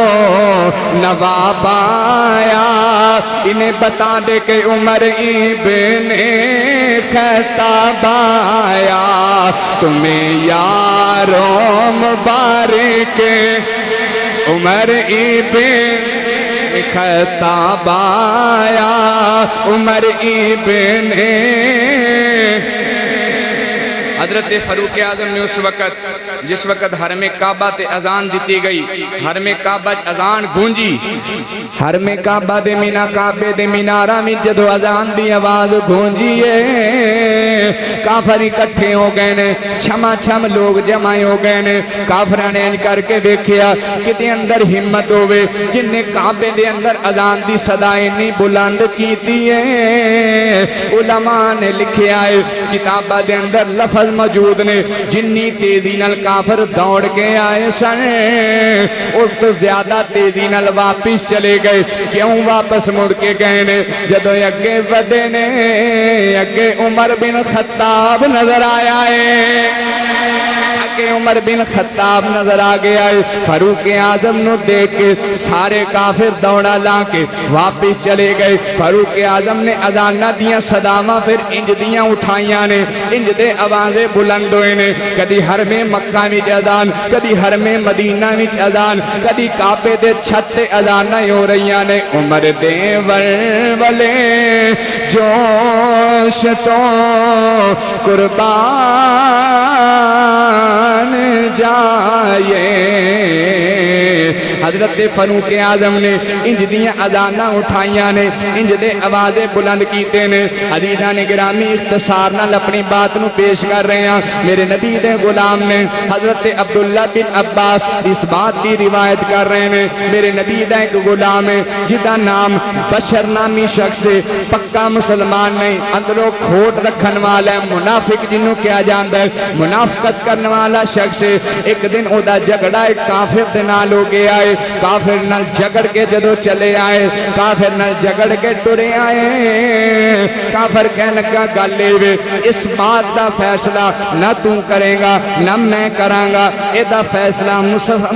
نواب آیا انہیں بتا دے کہ عمر ابن خطاب آیا تمہیں یاروں مبارک عمر ابن خطاب آیا عمر ابن حضرت فاروق اعظم نے اس وقت جس وقت حرم کعبہ تے اذان دیتی گئی حرم کعبہ اذان گونجی حرم کعبہ دے مینا کعبے دے مینارہ میں جدو اذان دی آواز گونجیے کافر اکٹھے ہو گئے نے چھما چھم لوگ جمع ہو گئے نے کافران نے کر کے دیکھیا کتے اندر ہمت ہوئے جن نے کعبے دے اندر اذان دی صدائیں نہیں بلند کیتی ہے علماء نے لکھے آئے کتابہ دے اندر لفظ موجود نے جنی تیزی نال کافر دوڑ کے آئے سن اس تو زیادہ تیزی نال واپس چلے گئے کیوں واپس مڑ کے گئے نے جدو اگے ودے نے اگے عمر بن خطاب نظر آیا ہے کہ عمر بن خطاب نظر آ گیا ہے، فاروق اعظم نو دیکھ کے سارے کافر دوڑا لا کے واپس چلے گئے۔ فاروق اعظم نے اذاناں دیاں صداواں پھر انج دیاں اٹھائیاں نے، انج دے آوازیں بلند ہوئے نے، کدی حرم مکہ وچ اذان، کدی حرم مدینہ وچ اذان، کدی کعبے دے چھت تے اذاناں ہو رہیاں نے۔ عمر دے ولے جوش تو قربان جائے۔ حضرت فاروق اعظم نے انج دیاں اذاناں اٹھائیاں نے، انج دے آوازیں بلند کیتے نے۔ عزیزاں نے گرامی اختصار نال اپنی بات نو پیش کر رہے ہیں۔ میرے نبی دے غلام نے حضرت عبداللہ بن عباس اس بات کی روایت کر رہے ہیں، میرے نبی دا ایک غلام ہے جدا نام بشر نامی شخص ہے، پکا مسلمان نہیں، اندروں کھوٹ رکھن والا ہے، منافق جنوں کیا جاندا ہے، منافقت کرنے والا شخص ہے۔ ایک دن او دا جھگڑا ایک کافر دے نال ہو گیا ہے، کافر نال جھگڑ کے جدوں چلے آئے، کافر نال جھگڑ کے ٹرے آئے، کافر کہنے لگا گل اے اس بات دا فیصلہ نہ تو کرے گا نہ میں کراں گا، اے دا فیصلہ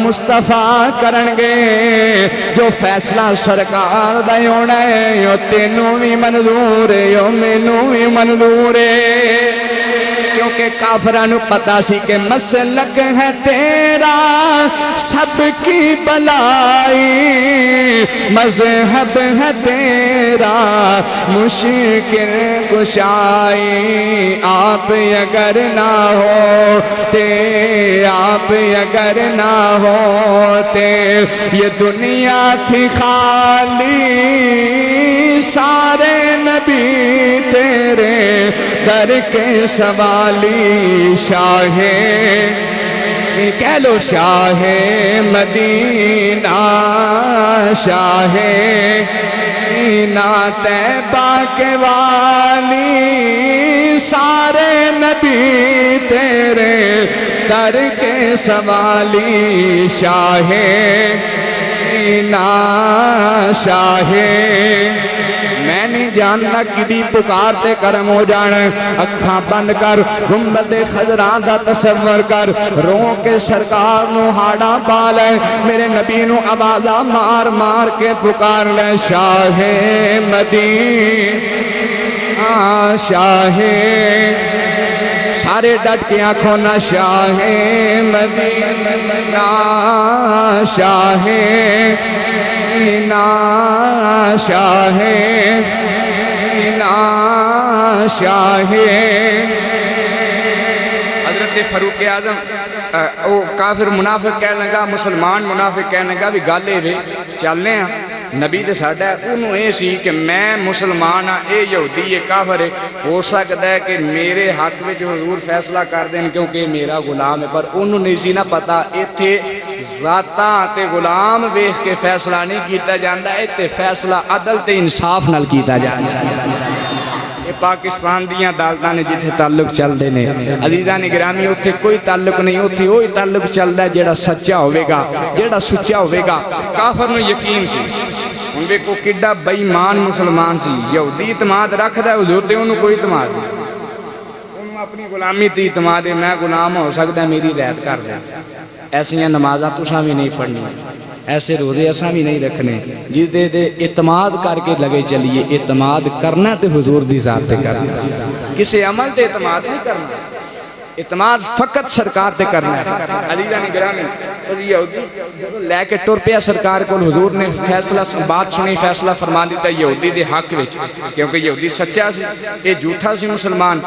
مصطفیٰ کرن گے، جو فیصلہ سرکار دا ہونا ہے او تینوں بھی منظور ہے او مینوں بھی منظور ہے۔ کیونکہ کافرانو پتا سی کہ مسلک ہے تیرا سب کی بلائی، مذہب ہے تیرا مشکل کشائی، آپ اگر نہ ہوتے، آپ اگر نہ ہوتے یہ دنیا تھی خالی، سارے نبی تیرے در کے سوالی، شاہ کہہ لو شاہ مدینہ، شاہ مدینہ طیبہ کے والی، سارے نبی تیرے در کے سوالی، شاہ مدینہ، شاہ میں نہیں جاننا کدی پکار تے کرم ہو جانا، اکھاں بند کر گنبد خضرا دا تصور کر، رو کے سرکار نو ہاڑا پا لے، میرے نبی نو آوازہ مار مار کے پکار لے، شاہ مدینہ، شاہ، سارے ڈٹ کے آنکھوں نا، شاہ مدینہ، شاہ مدینہ، شاہ مدینہ، شاہ۔ حضرت فاروق اعظم او کافر منافق کہنے لگا، مسلمان منافق کہنے لگا بھی گالے وے چلنے ہیں، نبی دے ساڈا ہے، انہوں اے سی کہ میں مسلمان ہاں، اے یہودی یہ کافر ہے، ہو سکتا ہے کہ میرے حق میں جو حضور فیصلہ کر دیں کیونکہ میرا غلام ہے، پر انہوں نے اسی نہ پتا ایتھے ذاتاں تے غلام ویکھ کے فیصلہ نہیں کیتا جاندا، ایتھے فیصلہ عدل تے انصاف نال کیتا جاندا۔ یہ پاکستان دیاں عدالتاں نے جتھے تعلق چلدے نے، عزیزاں نے گرامی اتھے کوئی تعلق نہیں، اتھے وہی تعلق چلدا ہے جیڑا سچا ہوے گا، جیڑا سچا ہوے گا۔ کافر نو یقین سی، ان کو کڈا بے ایمان مسلمان سی، یہودی اعتماد رکھدا ہے حضور تے انہوں کوئی اعتماد نہیں، انہوں اپنی غلامی تے اعتماد ہے، میں غلام ہو سکتا ہے میری رعایت کر دیں، ایسیاں نمازاں تساں بھی نہیں پڑھنی، ایسے روزے اساں بھی نہیں رکھنے، جس دے اعتماد کر کے لگے چلیے، اعتماد کرنا تے حضور دی ذات تے کرنا، کسی عمل تے اعتماد نہیں کرنا، اعتماد فقط سرکار تے کرنا ہے۔ عزیزان گرامی یہودی لے کے ٹر پیا سرکار کو، حضور نے فیصلہ بات سنی، فیصلہ فرما دیتا یہودی دے حق وچ، کیونکہ یہودی سچا سی، یہ جھوٹا سی مسلمان۔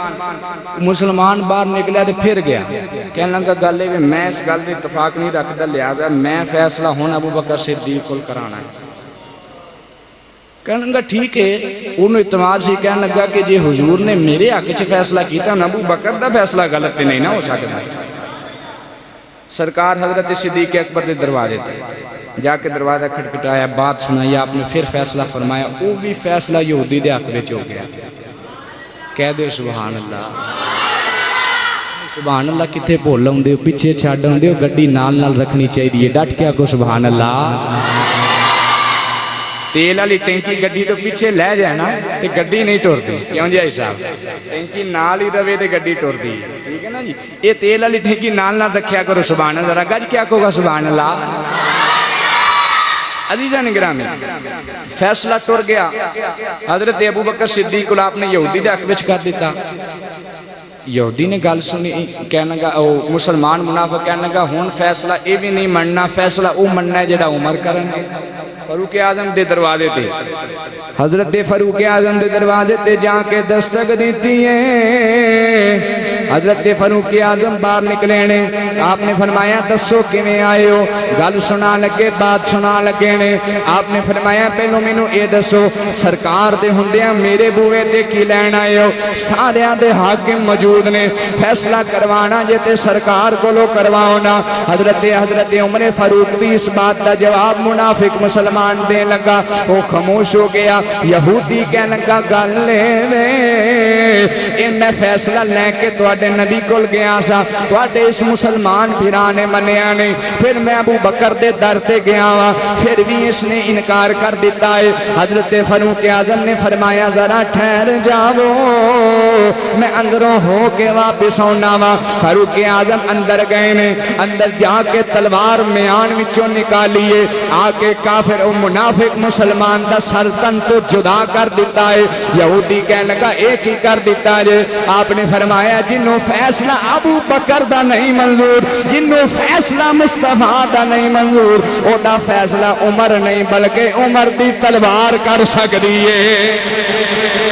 مسلمان باہر نکلیا تے پھر گیا، کہنے لگا گل ہے میں اس گل تے اتفاق نہیں رکھتا، لہذا میں فیصلہ ہوں ابو بکر صدیق کول کرانا ہے۔ کہنے لگا ٹھیک ہے، انہوں اعتماد سے کہنے لگا کہ جی حضور نے میرے حق چ فیصلہ کیتا، ابو بکر دا فیصلہ غلط نہیں نہ ہو سکتا۔ سرکار حضرت صدیق اکبر دے دروازے تے جا کے دروازہ کھٹکھٹایا، بات سنائی، آپ نے پھر فیصلہ فرمایا، وہ بھی فیصلہ یہودی دے حق وچ ہو گیا۔ کہہ دے سبحان اللہ، سبحان اللہ، کتنے بھول آؤندے ہو، پیچھے چھڈ آؤندے ہو، گڈی نال نال رکھنی چاہیے، ڈٹ کے آکھو سبحان اللہ۔ تیل والی ٹینکی گڈی تو پیچھے لے جائے نا تے گڈی نہیں ٹرتی، کیوں جی صاحب؟ ٹینکی نال ہی رہے تے گڈی ٹرتی، ٹھیک ہے نا جی؟ یہ تیل والی ٹینکی نال نہ رکھیا کرو، سبحان اللہ، ذرا گج کیا کہو گا سبحان اللہ؟ عزیزان گرامی، فیصلہ ٹر گیا، حضرت ابو بکر صدیق کو آپ نے یہودی دے حق وچ کر دیتا۔ یہودی نے گل سنی، کہنے لگا مسلمان منافق کہنے لگا ہن فیصلہ اے بھی نہیں مننا، فیصلہ او مننا ہے جڑا عمر کرن۔ فاروق اعظم دے دروازے تے حضرت فاروق اعظم دے دروازے تے جا کے دستک دیتی ہے۔ حضرت فاروق اعظم باہر نکلے نے، آپ نے فرمایا دسو کیویں آئے ہو؟ گل سنا لگے، بات سنا لگے نے۔ آپ نے فرمایا پہلو مینوں اے دسو سرکار دے ہوندیاں میرے بوئے تے کی لین آئے ہو؟ ساریاں دے حاکم موجود نے، فیصلہ کروانا جے تے سرکار کولو کرواؤ نا۔ حضرت عمر فاروق بھی اس بات دا جواب منافق مسلمان دے لگا، وہ خاموش ہو گیا۔ یہودی کہنے لگا گل لے وے، اے میں فیصلہ لے کے تواڈے نبی کول گیا سا، تواڈے اس مسلمان بھرا نے منیا نہیں، پھر میں ابو بکر دے در تے گیا وا، پھر بھی اس نے انکار کر دیتا ہے۔ حضرت فاروق اعظم نے فرمایا ذرا ٹھہر جاؤ، میں اندروں ہو کے واپس آنا وا۔ فاروق اعظم اندر گئے نے، اندر جا کے تلوار میان وچوں نکالیے، آ کے کافر و منافق مسلمان دا سر تن تو جدا کر دیتا ہے۔ یہودی کہنے لگا ایک ہی کر دیتا ہے۔ آپ نے فرمایا جنوں فیصلہ ابو بکر دا نہیں منظور، جنوں فیصلہ مصطفیٰ دا نہیں منظور، او دا فیصلہ عمر نہیں بلکہ عمر دی تلوار کر سکتی ہے،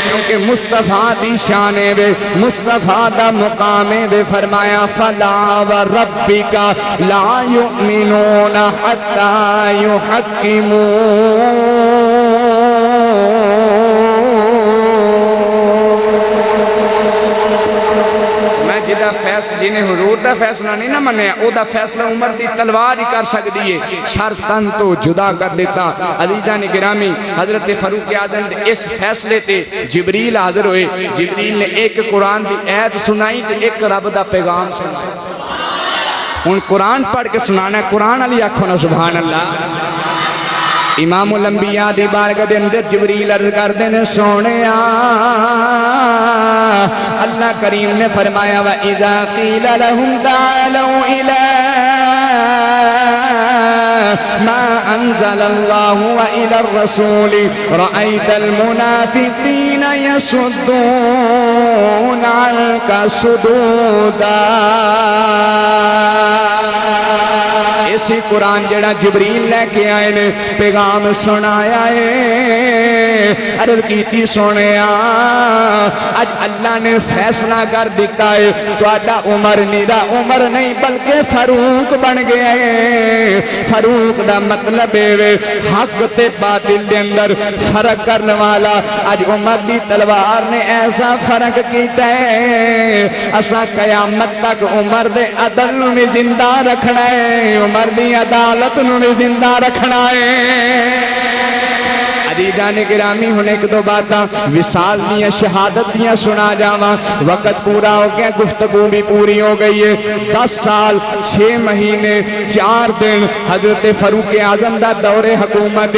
کیونکہ مصطفیٰ دی شان ہے، مصطفیٰ دا مقام ہے۔ فرمایا فلا وربک لا یؤمنون حتی یحکمون، جنہیں حضور دا فیصلہ نہیں نہ منیا، او دا فیصلہ عمر دی تلوار ہی کر سکتی ہے، سر تن تو جدا کر دیتا۔ عزیزان گرامی، حضرت فاروق اعظم دے اس فیصلے تے جبریل حاضر ہوئے، جبریل نے ایک قرآن دی آیت سنائی تے ایک رب دا پیغام سنایا۔ ہن قرآن پڑھ کے سنانا ہے، قرآن علی آکھو نا سبحان اللہ۔ امام الانبیاء دی بارگاہ دے اندر جبریل عرض کردے نے سونیا، اللہ کریم نے فرمایا وَإِذَا قِيلَ لَهُمْ تَعَالَوْا إِلَىٰ مَا أَنزَلَ اللَّهُ وَإِلَى الرَّسُولِ رَأَيْتَ الْمُنَافِقِينَ يَصُدُّونَ عَنكَ صُدُودًا۔ اسی قرآن جڑا جبریل لے کے آئے نے پیغام سنایا ہے، عرض کیتی سنیا اج اللہ نے فیصلہ کر دیتا ہے، تواڈا عمر نیرا عمر نہیں بلکہ فاروق بن گیا ہے۔ فاروق دا مطلب ہے حق تے باطل دے اندر فرق کرنے والا۔ اج عمر دی تلوار نے ایسا فرق کیتا ہے، اساں قیامت تک عمر دے عدل نو زندہ رکھنا ہے، عمر دی عدالت نو زندہ رکھنا ہے۔ عزیزان گرامی ہن ایک دو باتاں وصال دیاں شہادت دیاں سنا جاواں، وقت پورا ہو گیا، گفتگو بھی پوری ہو گئی ہے۔ 10 سال 6 مہینے 4 دن حضرت فاروق اعظم دا دور حکومت،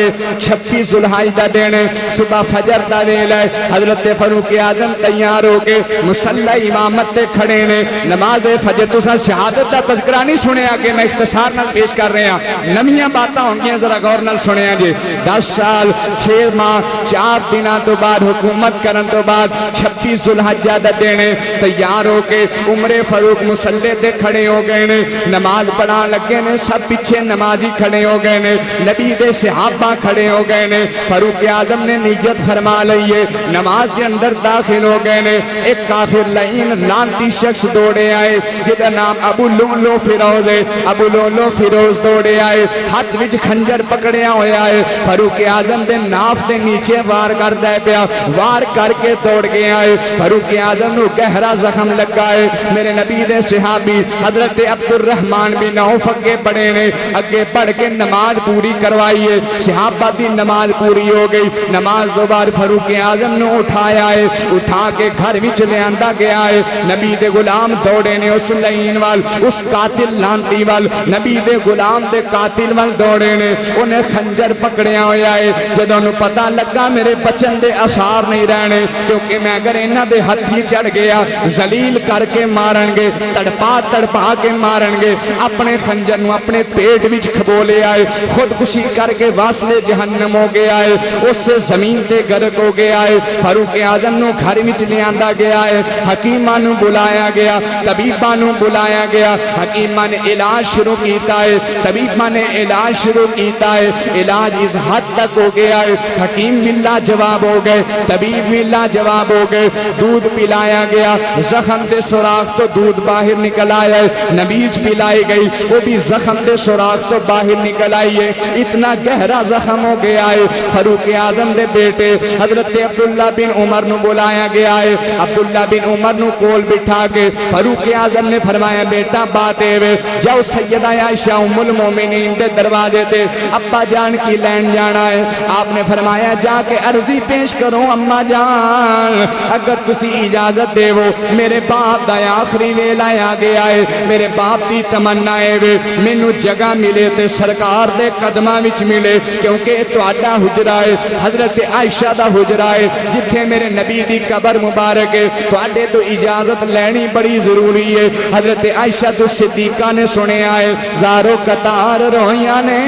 26 ذوالحجہ دن صبح فجر دا ویلا ہے۔ حضرت فاروق اعظم تیار ہو کے مصلی امامت تے کھڑے نے، نماز فجر۔ تساں شہادت دا تذکرہ نہیں سنیا کہ میں اختصار نال پیش کر رہے ہیں، نمیاں باتاں ہوں گیاں، ذرا غور نال سنیا جی۔ 10 سال 6 ماہ 4 دنوں تو بعد حکومت کرن تو بعد 26 ذوالحجہ دا دن تیار ہو کے عمر فاروق مصلی تے کھڑے ہو گئے نے، نماز پڑھان لگے نے، سب پیچھے نمازی کھڑے ہو گئے نے، نبی دے صحابہ کھڑے ہو گئے نے۔ فاروق اعظم نے نیت فرما لئیے، نماز کے اندر داخل ہو گئے نے۔ ایک کافر لعین لعنتی شخص دوڑے آئے جدا نام ابو لؤلؤ فیروز ہے، ابو لؤلؤ فیروز دوڑے آئے، ہاتھ وچ خنجر پکڑیا ہویا ہے، فاروق اعظم دے ناف دے نیچے وار کر دے پیا، وار کر کے دوڑ کے آئے۔ فاروق اعظم نو گہرا زخم لگا ہے۔ میرے نبی دے صحابی حضرت عبد الرحمن بن عوف اگے بڑھے نے، اگے پڑھ کے نماز پوری کروائیے۔ صحابہ دی نماز پوری ہو گئی۔ نماز دو بار فاروق اعظم نو اٹھایا ہے، اٹھا کے گھر وچ لے آندا گیا ہے۔ نبی دے غلام دوڑے نے اس لعین وال، اس قاتل لعنتی وال، نبی دے غلام دے قاتل وال دوڑے نے، انہیں خنجر پکڑیا ہویا ہے۔ جدوں انہوں پتہ لگا میرے بچن دے اثار نہیں رہنے کیونکہ میں اگر انہاں دے ہتھی چڑھ گیا ذلیل کر کے مارن گے تڑپا کے مارن گے اپنے خنجر نو اپنے پیٹ وچ کھبو لے آئے خودکشی کر کے واصلے جہنم ہو گیا ہے اس سے زمین تے غرق ہو گیا ہے فاروق اعظم نو گھر وچ لے آندا گیا ہے حکیماں نو بلایا گیا طبیباں نو بلایا گیا حکیماں نے علاج شروع کیتا ہے طبیباں نے علاج شروع کیتا ہے علاج اس حد تک ہو گیا ہے حکیم بھی لاجواب ہو گئے طبیب بھی لاجواب ہو گئے دودھ پلایا گیا زخم دے سوراخ تو دودھ باہر نکل آیا ہے نبیز پلائی گئی وہ بھی زخم دے سوراخ تو باہر نکل آئی ہے اتنا گہرا زخم ہو گیا ہے فاروق اعظم دے بیٹے حضرت عبداللہ بن عمر نو بلایا گیا ہے عبداللہ بن عمر نو کول بٹھا کے فاروق اعظم نے فرمایا بیٹا بات ہے جاؤ سیدہ عائشہ ام المومنین دے دروازے تے ابا جان کی لین جانا ہے آپ نے فرمایا جا کے عرضی پیش کرو اما جان اگر تسی اجازت دے وہ میرے باپ دا آخری ویلا آ گیا ہے میرے باپ دی تمنا ہے مینوں جگہ ملے تے سرکار دے قدماں وچ ملے کیونکہ تہاڈا حجرہ ہے حضرت عائشہ دا حجرہ ہے جتھے میرے نبی دی قبر مبارک ہے تہاڈے تو اجازت لینی بڑی ضروری ہے حضرت عائشہ تو صدیقہ نے سنیا ہے زارو قطار رویاں نے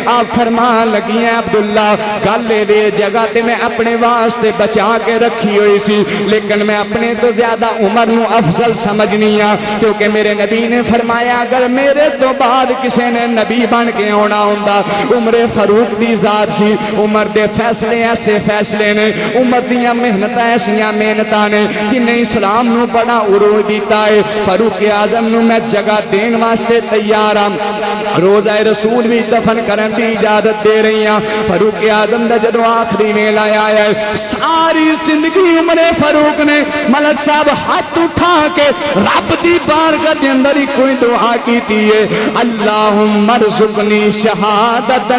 آپ فرمان لگی ہیں عبداللہ گل دے جگہ تے میں اپنے واسطے بچا کے رکھی ہوئی سی لیکن میں اپنے تو زیادہ عمر نو افضل سمجھنی ہاں کیونکہ میرے نبی نے فرمایا اگر میرے تو بعد کسی نے نبی بن کے ہونا ہوندا عمر فاروق دی ذات سی عمر دے فیصلے ایسے فیصلے نے عمر دیاں محنتاں ایسیاں محنتاں نے جنہیں اسلام نو بڑا عروج دیتا ہے فاروق اعظم نو میں جگہ دین واسطے تیار ہوں روزہ رسول بھی دفن کرن دی اجازت دے رہی ہاں فاروق اعظم دا جدو آخری ویلا آیا ہے ساری زندگی عمر فاروق نے ملک صاحب ہاتھ اٹھا کے رب دی بارگاہ دے اندر ہی کوئی دعا کیتی ہے اللہم ارزقنی شہادتا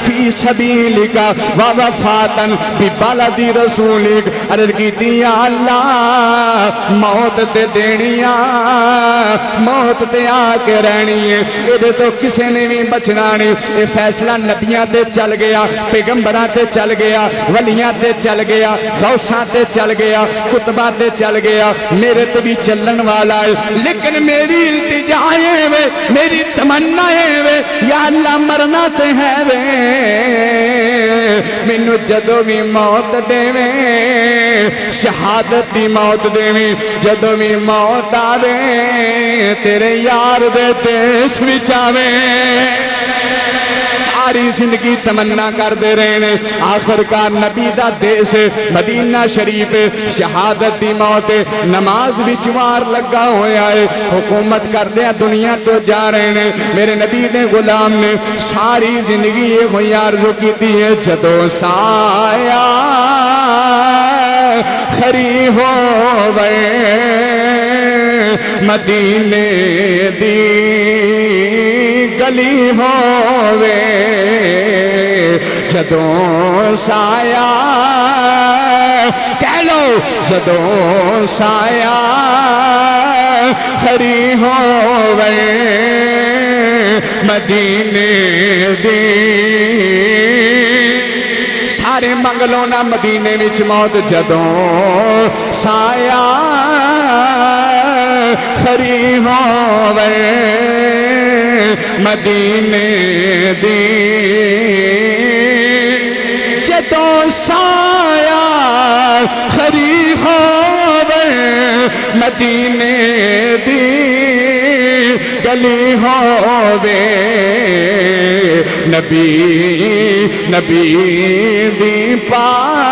فی سبیلک و وفاتا ببلد رسولک عرض کیتی یا اللہ موت تے دینیا موت تے آ کے رہنی ہے یہ تو کسے نے بھی بچنا نہیں یہ فیصلہ نبیاں تے چل گیا پیغمبراں تے چل گیا ولیاں تے چل گیا غوثاں تے چل گیا کتبہ تے چل گیا میرے تے بھی چلن والا ہے لیکن میری التجا ہے وے میری تمنا ہے وے یا اللہ مرنا تے ہے وے مینوں جدو بھی موت دے وے شہادت دی موت دے وے جدو بھی موت آوے تیرے یار دے دیس وچ آوے ساری زندگی تمنا کر دے رہے نے آخرکار نبی دا دیس مدینہ شریف شہادت دی موت نماز بچوار لگا ہویا ہے حکومت کر دیا دنیا تو جا رہے نے میرے نبی نے غلام نے ساری زندگی یہ ہوئی آرزو کی دی ہے جدو سایہ خری ہوئے مدینے دی گلی ہووے جدوں سایہ کہہ لو جدوں سایہ خری ہووے مدینے دی سارے منگلوں نہ مدینے وچ موت جدوں سایہ خری ہووے مدینے دی جدوں سایہ خری ہووے مدینے دی گلی ہووے نبی دی پاک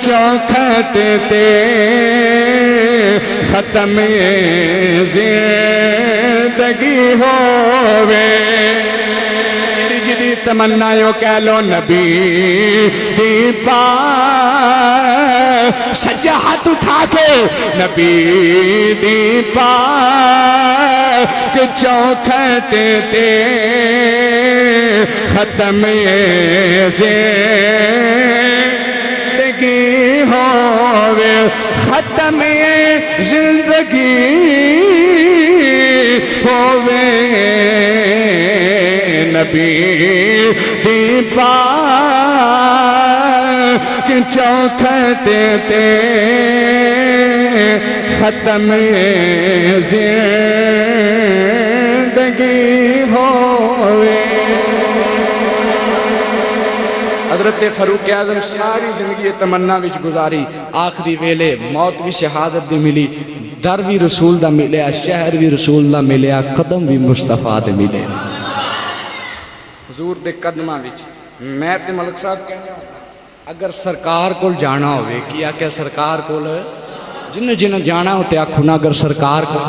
چوکھٹ تے ختم زندگی ہووے جدی تمنا یو کہہ لو نبی دی پاک سجا ہاتھ اٹھا کے نبی دی پاک چوکھٹ تے ختم زندگی ہووے ختم زندگی ہووے نبی دی پاک چوکھٹ تے ختم زندگی ہوئے۔ حضرت فاروق اعظم ساری زندگی تمنا وچ گزاری، آخری ویلے موت بھی شہادت دی ملی، در بھی رسول دا ملیا، شہر بھی رسول دا ملیا، قدم بھی مصطفیٰ دے ملے۔ حضور دے قدماں وچ میں تے ملک صاحب کہنا اگر سرکار کول جانا ہوئے، کیا کہ سرکار کول جنہیں جانا ہوتے آکھو نا، اگر سرکار کول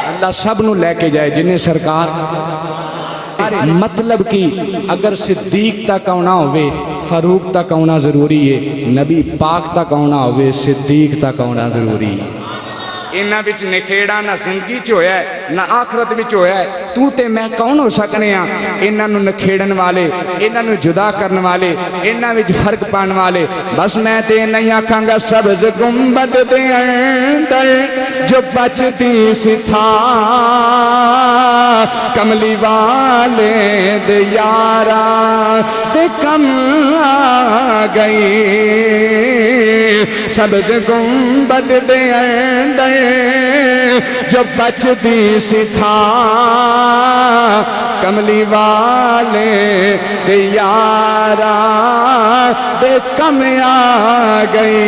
اللہ سب نو لے کے جائے جنہیں سرکار، مطلب کی اگر صدیق تک آنا ہوئے فاروق تک آنا ضروری ہے، نبی پاک تک آنا ہوئے صدیق تک آنا ضروری ہے۔ انہاں وچ نکھیڑا نہ زندگی چ ہویا ہے نہ آخرت وچ ہویا ہے، تو تے میں کون ہو سکنے ہاں انہاں نو نکھیڑن والے، انہاں نو جدا کرن والے، انہاں وچ فرق پان والے؟ بس میں تے نہیں آکھاں گا سبز گنبد دے اندر جو بچتی سی تھا کملی والے دے یارا تے کم آ گئی، سبز گنبد دے اندر جو بچتی سی تھا کملی والے دے یارا دے کم آ گئی۔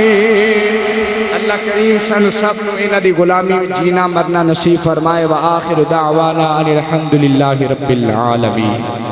اللہ کریم سن سب نو انہاں دی غلامی جینا مرنا نصیب فرمائے۔ وآخر دعوانا ان الحمدللہ رب العالمین۔